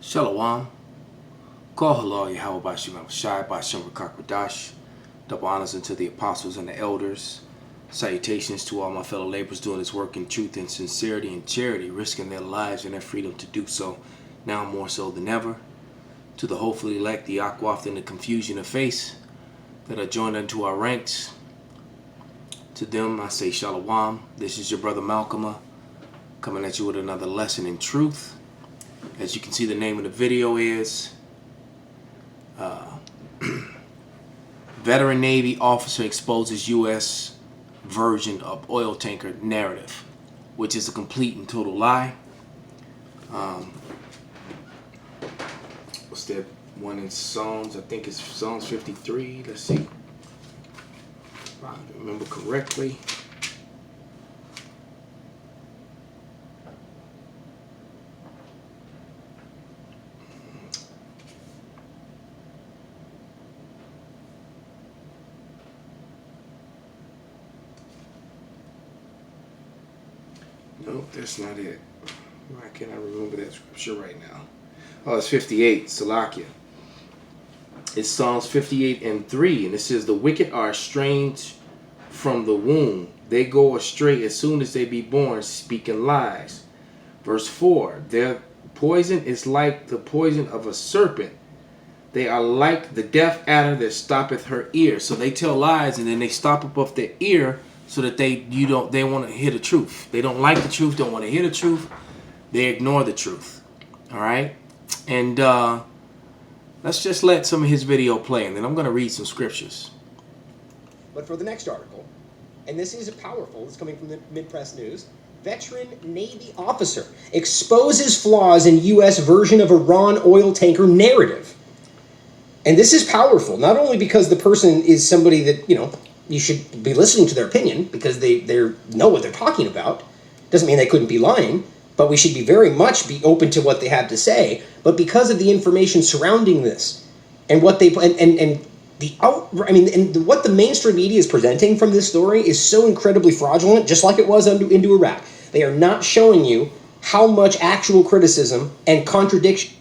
Shalom. Call halal Yahweh Bashim Shai Bashim Rakakwadash. Double honors unto the apostles and the elders. Salutations to all my fellow laborers doing this work in truth and sincerity and charity, risking their lives and their freedom to do so, now more so than ever. To the hopefully elect, the aquaft and the confusion of face that are joined unto our ranks. To them I say Shalom. This is your brother Malcolm coming at you with another lesson in truth. As you can see, the name of the video is Veteran Navy Officer Exposes U.S. Version of Oil Tanker Narrative, which is a complete and total lie. What's that one in Psalms? I think it's Psalms 53. Let's see. If I remember correctly. Nope, that's not it. Why can't I remember that scripture right now? Oh, it's 58, Salakia. It's Psalms 58 and 3, and it says, "The wicked are estranged from the womb. They go astray as soon as they be born, speaking lies." Verse 4, "Their poison is like the poison of a serpent. They are like the deaf adder that stoppeth her ear." So they tell lies, and then they stop up off their ear, so that they want to hear the truth. They don't like the truth, don't want to hear the truth. They ignore the truth. All right? And let's just let some of his video play, and then I'm going to read some scriptures. But for the next article, and this is powerful, it's coming from the Mid-Press News, Veteran Navy Officer exposes flaws in U.S. version of Iran oil tanker narrative. And this is powerful, not only because the person is somebody that, you should be listening to their opinion because they know what they're talking about. Doesn't mean they couldn't be lying, but we should be very much be open to what they have to say. But because of the information surrounding this and what they and what the mainstream media is presenting from this story is so incredibly fraudulent, just like it was into Iraq. They are not showing you how much actual criticism and contradiction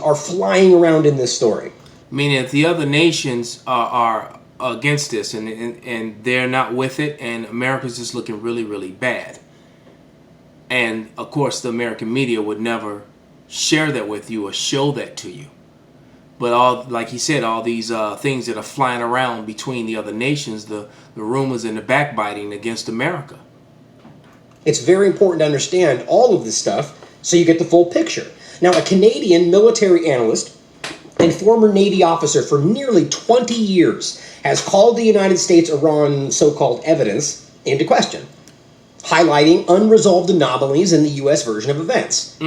are flying around in this story. Meaning that the other nations are against this, and they're not with it, and America's just looking really, really bad. And, of course, the American media would never share that with you or show that to you. But like he said, all these things that are flying around between the other nations, the rumors and the backbiting against America. It's very important to understand all of this stuff so you get the full picture. Now, a Canadian military analyst and former Navy officer for nearly 20 years has called the United States-Iran so-called evidence into question, highlighting unresolved anomalies in the U.S. version of events.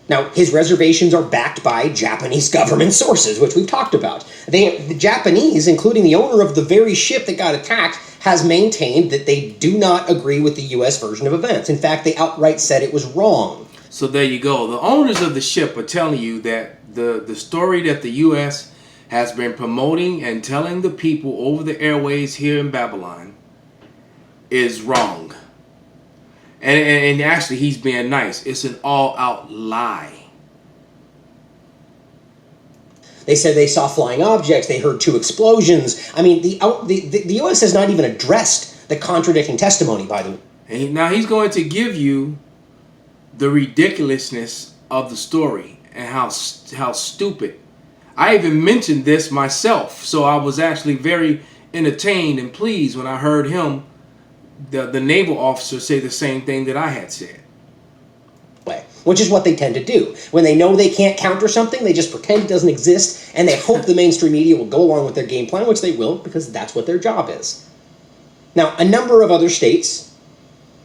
Now, his reservations are backed by Japanese government sources, which we've talked about. The Japanese, including the owner of the very ship that got attacked, has maintained that they do not agree with the U.S. version of events. In fact, they outright said it was wrong. So there you go. The owners of the ship are telling you that the story that the U.S. has been promoting and telling the people over the airways here in Babylon is wrong. And actually, he's being nice. It's an all-out lie. They said they saw flying objects. They heard 2 explosions. I mean, the U.S. has not even addressed the contradicting testimony, by the way. And now he's going to give you the ridiculousness of the story and how stupid. I even mentioned this myself, so I was actually very entertained and pleased when I heard him, the naval officer, say the same thing that I had said. Which is what they tend to do. When they know they can't counter something, they just pretend it doesn't exist, and they hope the mainstream media will go along with their game plan, which they will, because that's what their job is. Now, a number of other states,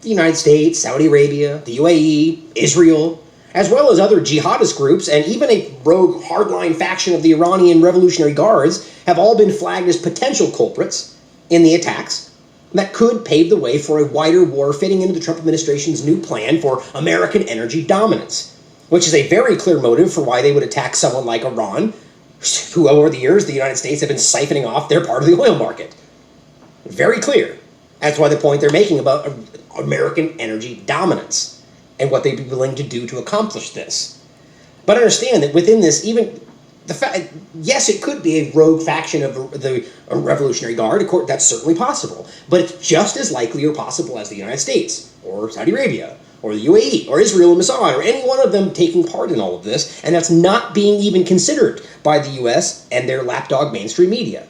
the United States, Saudi Arabia, the UAE, Israel, as well as other jihadist groups, and even a rogue hardline faction of the Iranian Revolutionary Guards, have all been flagged as potential culprits in the attacks that could pave the way for a wider war fitting into the Trump administration's new plan for American energy dominance, which is a very clear motive for why they would attack someone like Iran, who over the years the United States have been siphoning off their part of the oil market. Very clear. That's why the point they're making about American energy dominance. and what they'd be willing to do to accomplish this. But understand that within this, even the fact, yes, it could be a rogue faction of the Revolutionary Guard. Of course, that's certainly possible. But it's just as likely or possible as the United States, or Saudi Arabia, or the UAE, or Israel and Mossad, or any one of them taking part in all of this, and that's not being even considered by the U.S. and their lapdog mainstream media.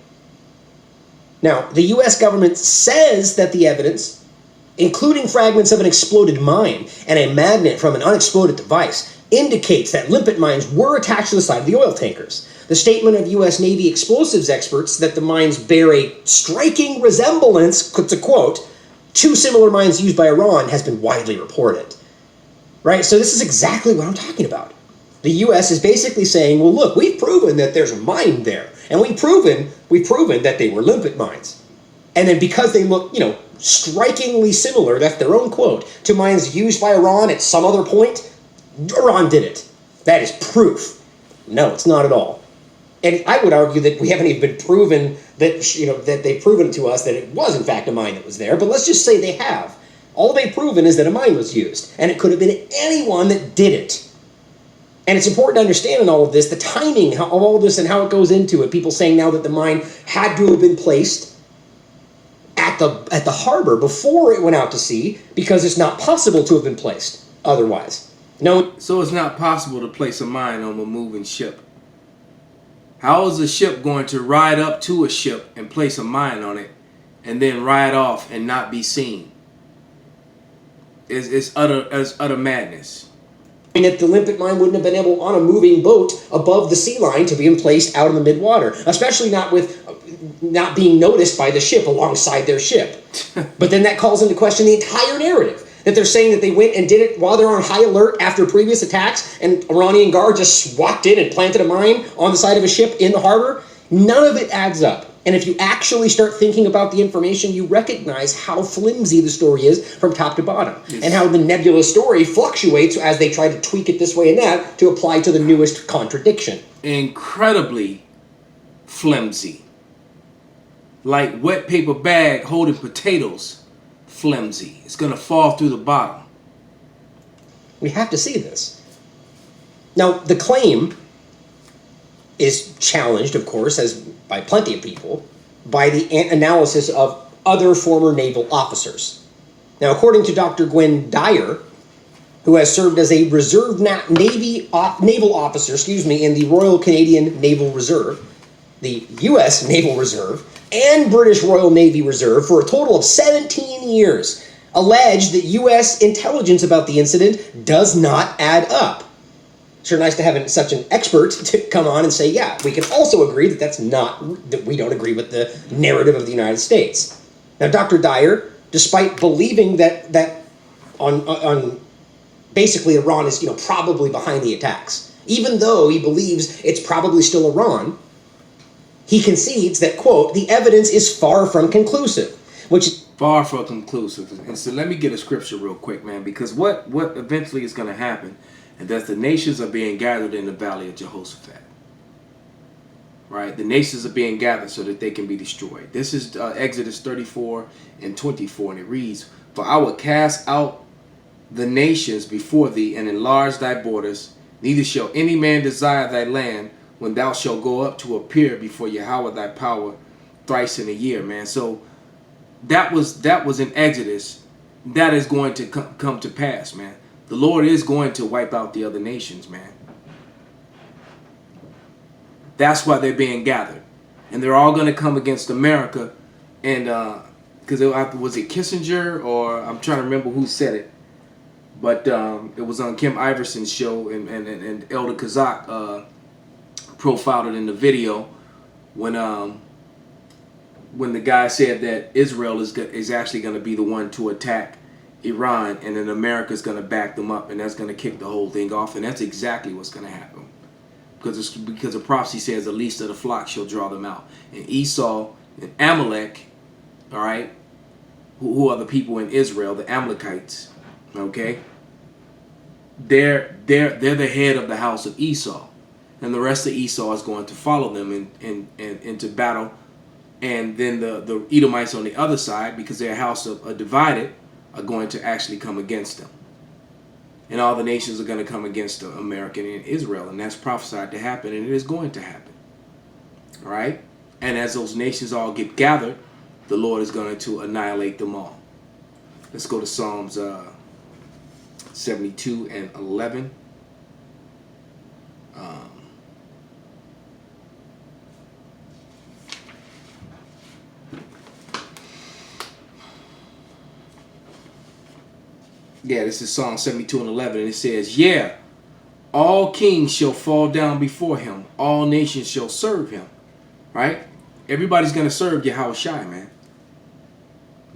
Now, the U.S. government says that the evidence, including fragments of an exploded mine and a magnet from an unexploded device, indicates that limpet mines were attached to the side of the oil tankers. The statement of U.S. Navy explosives experts that the mines bear a striking resemblance, to quote, to similar mines used by Iran has been widely reported. Right? So this is exactly what I'm talking about. The U.S. is basically saying, well, look, we've proven that there's a mine there, and we've proven that they were limpet mines. And then because they look, strikingly similar, that's their own quote, to mines used by Iran at some other point, Iran did it. That is proof. No, it's not at all. And I would argue that we haven't even been proven that, that they've proven to us that it was in fact a mine that was there, but let's just say they have. All they've proven is that a mine was used, and it could have been anyone that did it. And it's important to understand in all of this, the timing of all of this and how it goes into it. People saying now that the mine had to have been placed at the harbor before it went out to sea, because it's not possible to have been placed otherwise. No. So it's not possible to place a mine on a moving ship. How is a ship going to ride up to a ship and place a mine on it and then ride off and not be seen? It's utter madness. I mean, if the limpet mine wouldn't have been able on a moving boat above the sea line to be placed out in the mid-water, especially not being noticed by the ship alongside their ship. But then that calls into question the entire narrative. That they're saying that they went and did it while they're on high alert after previous attacks, and Iranian guard just walked in and planted a mine on the side of a ship in the harbor. None of it adds up. And if you actually start thinking about the information, you recognize how flimsy the story is from top to bottom, and how the nebulous story fluctuates as they try to tweak it this way and that to apply to the newest contradiction. Incredibly flimsy. Like wet paper bag holding potatoes. Flimsy. It's going to fall through the bottom. We have to see this. Now, the claim is challenged, of course, as by plenty of people, by the analysis of other former naval officers. Now, according to Dr. Gwen Dyer, who has served as a reserve naval officer, in the Royal Canadian Naval Reserve, the U.S. Naval Reserve, and British Royal Navy Reserve for a total of 17 years, alleged that U.S. intelligence about the incident does not add up. Sure nice to have such an expert to come on and say, yeah, we can also agree that we don't agree with the narrative of the United States. Now, Dr. Dyer, despite believing that on basically Iran is probably behind the attacks, even though he believes it's probably still Iran, he concedes that, quote, the evidence is far from conclusive, which is far from conclusive. And so let me get a scripture real quick, man, because what eventually is going to happen, and that the nations are being gathered in the valley of Jehoshaphat. Right? The nations are being gathered so that they can be destroyed. This is Exodus 34 and 24, and it reads, "For I will cast out the nations before thee and enlarge thy borders, neither shall any man desire thy land when thou shalt go up to appear before Yahweh thy power thrice in a year," man. So that was in Exodus. That is going to come to pass, man. The Lord is going to wipe out the other nations, man. That's why they're being gathered. And they're all going to come against America. And because was it Kissinger, or I'm trying to remember who said it. But it was on Kim Iverson's show, and Elder Kazak profiled it in the video when the guy said that Israel is actually going to be the one to attack Iran, and then America's going to back them up, and that's going to kick the whole thing off. And that's exactly what's going to happen, because the prophecy says the least of the flock shall draw them out. And Esau and Amalek, all right, who are the people in Israel, the Amalekites, okay, they're the head of the house of Esau, and the rest of Esau is going to follow them into battle. And then the Edomites on the other side, because their house are divided, are going to actually come against them. And all the nations are going to come against America and Israel. And that's prophesied to happen, and it is going to happen. All right? And as those nations all get gathered, the Lord is going to annihilate them all. Let's go to Psalms 72 and 11. This is Psalm 72 and 11. And it says, yeah, all kings shall fall down before him. All nations shall serve him. Right? Everybody's going to serve Yahweh Shai, man.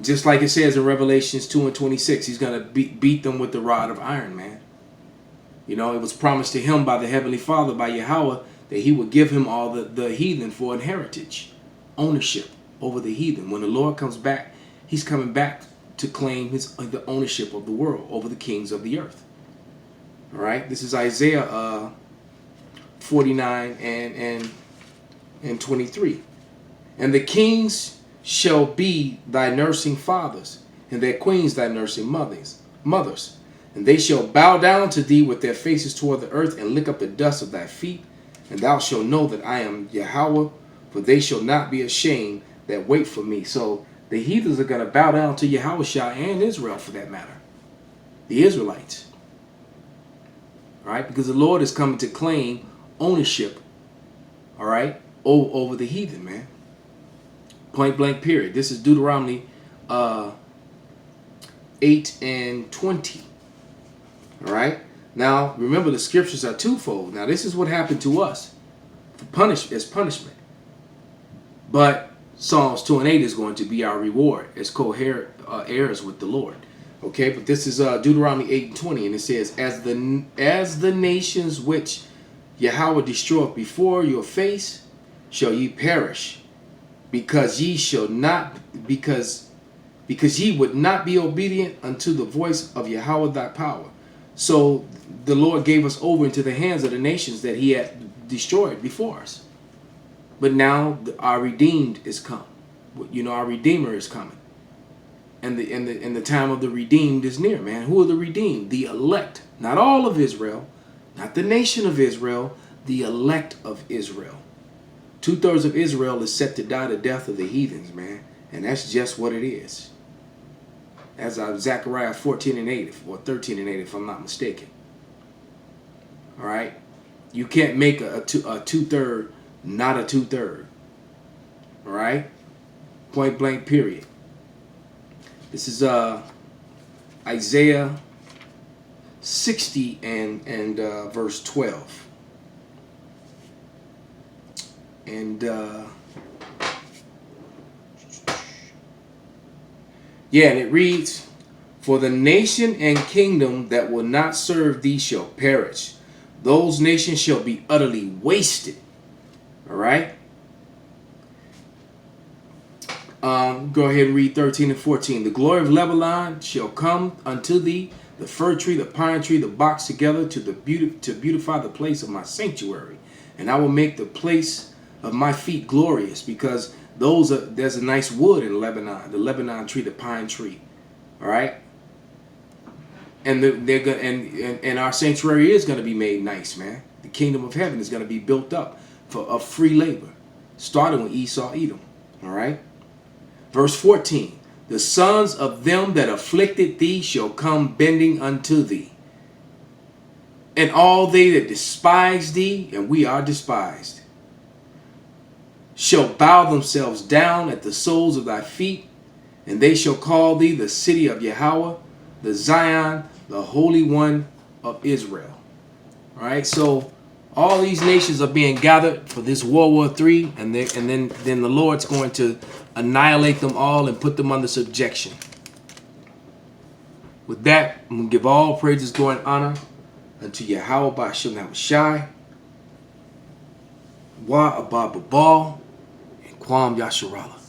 Just like it says in Revelations 2 and 26, he's going to beat them with the rod of iron, man. You know, it was promised to him by the Heavenly Father, by Yahweh, that he would give him all the heathen for an heritage, ownership over the heathen. When the Lord comes back, he's coming back to claim the ownership of the world over the kings of the earth. All right, this is Isaiah 49 and 23. And the kings shall be thy nursing fathers, and their queens thy nursing mothers. And they shall bow down to thee with their faces toward the earth, and lick up the dust of thy feet. And thou shalt know that I am Yahweh, for they shall not be ashamed that wait for me. So the heathens are going to bow down to Yahweh Shai and Israel, for that matter. The Israelites. All right? Because the Lord is coming to claim ownership, all right, over the heathen, man. Point blank period. This is Deuteronomy 8 and 20. All right? Now, remember, the scriptures are twofold. Now, this is what happened to us as punishment. But Psalms 2 and 8 is going to be our reward as co-heirs with the Lord. Okay, but this is Deuteronomy 8 and 20, and it says, As the nations which Yahweh destroyeth before your face, shall ye perish, because ye would not be obedient unto the voice of Yahweh thy power. So the Lord gave us over into the hands of the nations that he had destroyed before us. But now our redeemed is come. You know, our Redeemer is coming. And the time of the redeemed is near, man. Who are the redeemed? The elect. Not all of Israel. Not the nation of Israel. The elect of Israel. 2/3 of Israel is set to die the death of the heathens, man. And that's just what it is. As Zechariah 14 and 8, or 13 and 8, if I'm not mistaken. All right? You can't make a 2/3 not a 2/3. All right? Point blank period. This is Isaiah 60 and verse 12. And and it reads, For the nation and kingdom that will not serve thee shall perish. Those nations shall be utterly wasted. All right? Go ahead and read 13 and 14. The glory of Lebanon shall come unto thee, the fir tree, the pine tree, the box together to beautify the place of my sanctuary. And I will make the place of my feet glorious, because there's a nice wood in Lebanon, the Lebanon tree, the pine tree. All right? And and our sanctuary is going to be made nice, man. The kingdom of heaven is going to be built up of free labor, starting with Esau, Edom. All right? Verse 14, the sons of them that afflicted thee shall come bending unto thee. And all they that despise thee, and we are despised, shall bow themselves down at the soles of thy feet, and they shall call thee the city of Yahweh, the Zion, the Holy One of Israel. All right, so all these nations are being gathered for this World War III, and then the Lord's going to annihilate them all and put them under subjection. With that, I'm going to give all praises, glory, and honor unto Yahweh Ba'ashem Yahushai, Wa Abba Babal, and Kwam Yasharallah.